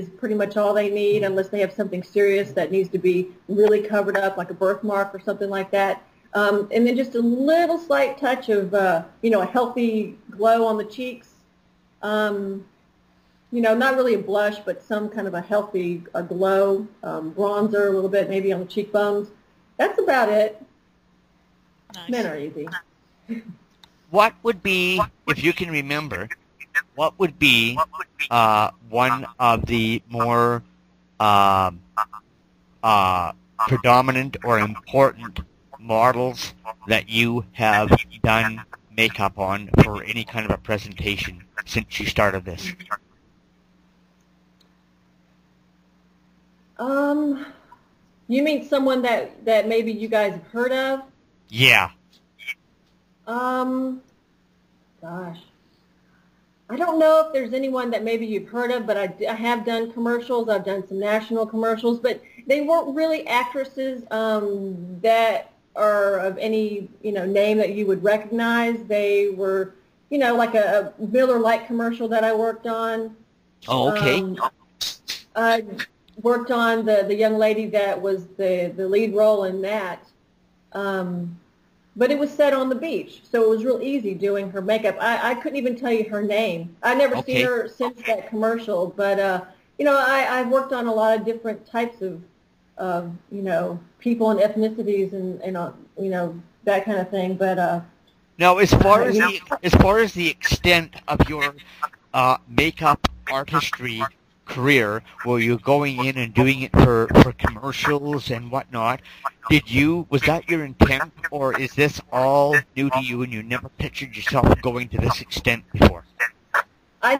pretty much all they need, unless they have something serious that needs to be really covered up, like a birthmark or something like that. And then just a little slight touch of, a healthy glow on the cheeks. Not really a blush, but some kind of a healthy glow, bronzer a little bit, maybe on the cheekbones. That's about it. Nice. Men are easy. What would be, if you can remember, what would be one of the more predominant or important models that you have done makeup on for any kind of a presentation since you started this? You mean someone that maybe you guys have heard of? Yeah. Gosh. I don't know if there's anyone that maybe you've heard of, but I have done commercials. I've done some national commercials, but they weren't really actresses that are of any, name that you would recognize. They were, like a Miller Lite commercial that I worked on. Oh, okay. I worked on the young lady that was the lead role in that. But it was set on the beach, so it was real easy doing her makeup. I couldn't even tell you her name. I never seen her since that commercial, but I've worked on a lot of different types of people and ethnicities and that kind of thing. But now, as far as the extent of your makeup artistry career, were you going in and doing it for commercials and whatnot? Was that your intent, or is this all new to you and you never pictured yourself going to this extent before? I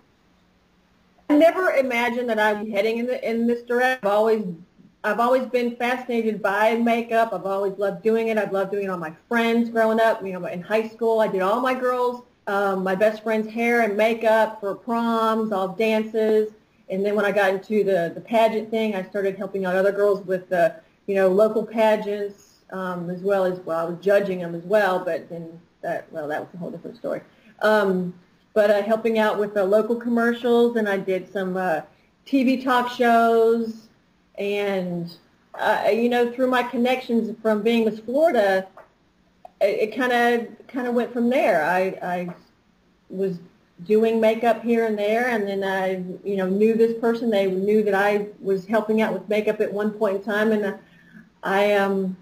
never imagined that I would be heading in this direction. I've always been fascinated by makeup. I've always loved doing it. I've loved doing it on my friends growing up. In high school, I did all my girls, my best friend's hair and makeup for proms, all dances. And then when I got into the pageant thing, I started helping out other girls with the local pageants, as well as, I was judging them as well, but then that was a whole different story. But helping out with the local commercials, and I did some TV talk shows, and, through my connections from being Miss Florida, it kind of went from there. I was doing makeup here and there, and then I, knew this person. They knew that I was helping out with makeup at one point in time, and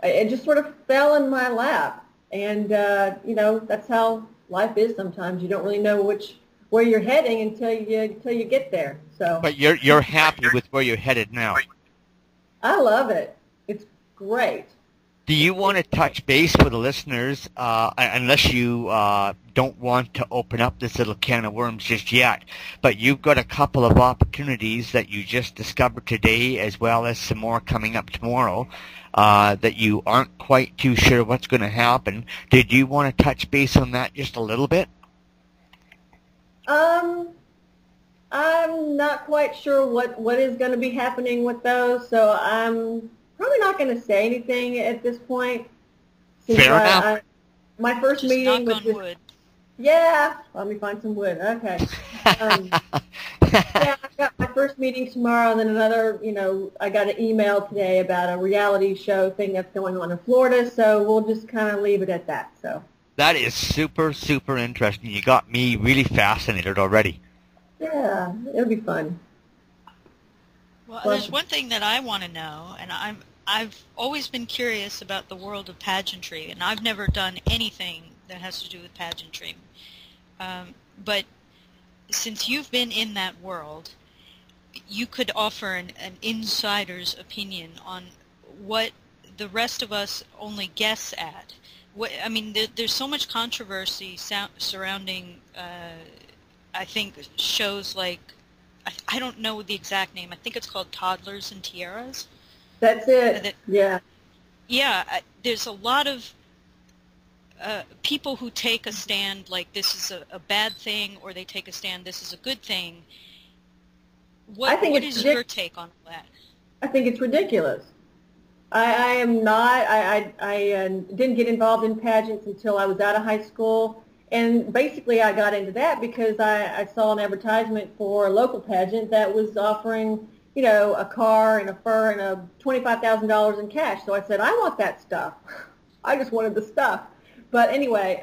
it just sort of fell in my lap. And that's how life is sometimes. You don't really know where you're heading until you get there. So. But you're happy with where you're headed now. I love it. It's great. Do you want to touch base with the listeners, unless you don't want to open up this little can of worms just yet, but you've got a couple of opportunities that you just discovered today, as well as some more coming up tomorrow, that you aren't quite too sure what's going to happen. Did you want to touch base on that just a little bit? I'm not quite sure what is going to be happening with those, so I'm probably not going to say anything at this point. Fair enough. My first just meeting knock was on wood. Yeah, let me find some wood. Okay. Yeah, I got my first meeting tomorrow, and then another, I got an email today about a reality show thing that's going on in Florida, so we'll just kind of leave it at that. So. That is super, super interesting. You got me really fascinated already. Yeah, it'll be fun. Well, there's one thing that I want to know, and I've always been curious about the world of pageantry, and I've never done anything that has to do with pageantry. But since you've been in that world, you could offer an insider's opinion on what the rest of us only guess at. There's so much controversy surrounding, I think, shows like, I don't know the exact name. I think it's called Toddlers and Tiaras. That's it. Yeah. Yeah. There's a lot of people who take a stand like this is a bad thing, or they take a stand this is a good thing. What is your take on that? I think it's ridiculous. I am not. I didn't get involved in pageants until I was out of high school, And basically I got into that because I saw an advertisement for a local pageant that was offering, a car and a fur and a $25,000 in cash. So I said, I want that stuff. I just wanted the stuff. But anyway,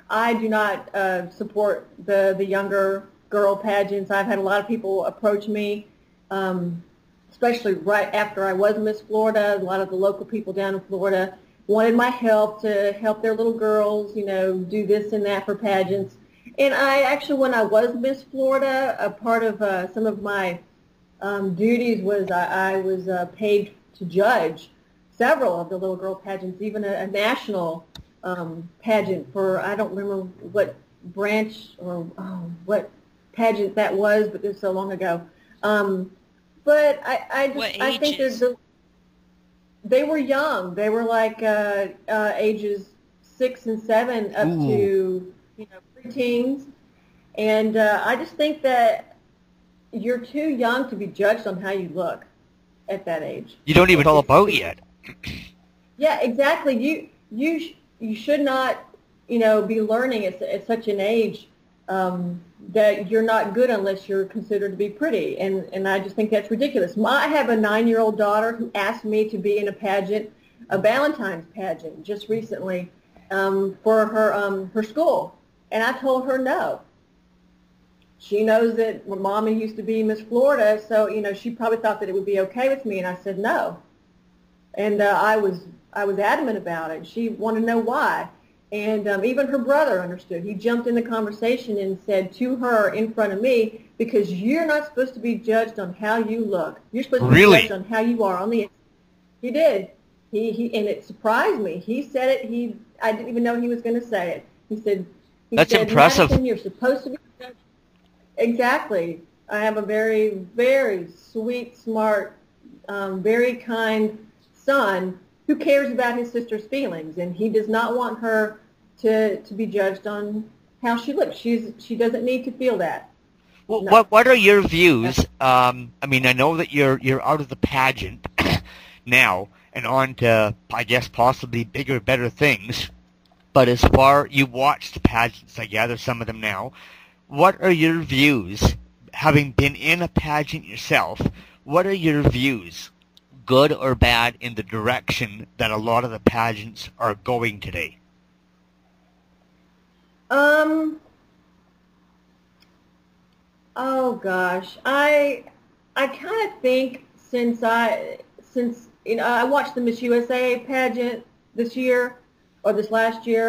I do not support the younger girl pageants. I've had a lot of people approach me, especially right after I was Miss Florida. A lot of the local people down in Florida wanted my help to help their little girls, do this and that for pageants. And I actually, when I was Miss Florida, a part of some of my duties was I was paid to judge several of the little girl pageants, even a national pageant for, I don't remember what branch or what pageant that was, but it was so long ago. But I think they were young. They were like ages 6 and 7 up to preteens, and I just think that you're too young to be judged on how you look at that age. You don't even know about yet. Yeah, exactly. You should not be learning at such an age that you're not good unless you're considered to be pretty, and I just think that's ridiculous. I have a 9-year-old daughter who asked me to be in a pageant, a Valentine's pageant, just recently for her school, and I told her no. She knows that Mommy used to be Miss Florida, so she probably thought that it would be okay with me, and I said no, and I was adamant about it. She wanted to know why. And even her brother understood. He jumped in the conversation and said to her in front of me, because you're not supposed to be judged on how you look. You're supposed to be judged on how you are on the inside. He did. He and it surprised me. He said it. I didn't even know he was going to say it. He said, "That's impressive. Madison, you're supposed to be judged." Exactly. I have a very, very sweet, smart, very kind son who cares about his sister's feelings, and he does not want her to be judged on how she looks. She doesn't need to feel that. Well, No. what are your views? I mean, I know that you're out of the pageant now and on to, I guess, possibly bigger, better things. But as far you watch the pageants, I gather some of them now. What are your views, having been in a pageant yourself? What are your views, good or bad, in the direction that a lot of the pageants are going today? Oh gosh, I kind of think since I watched the Miss USA pageant this year or this last year.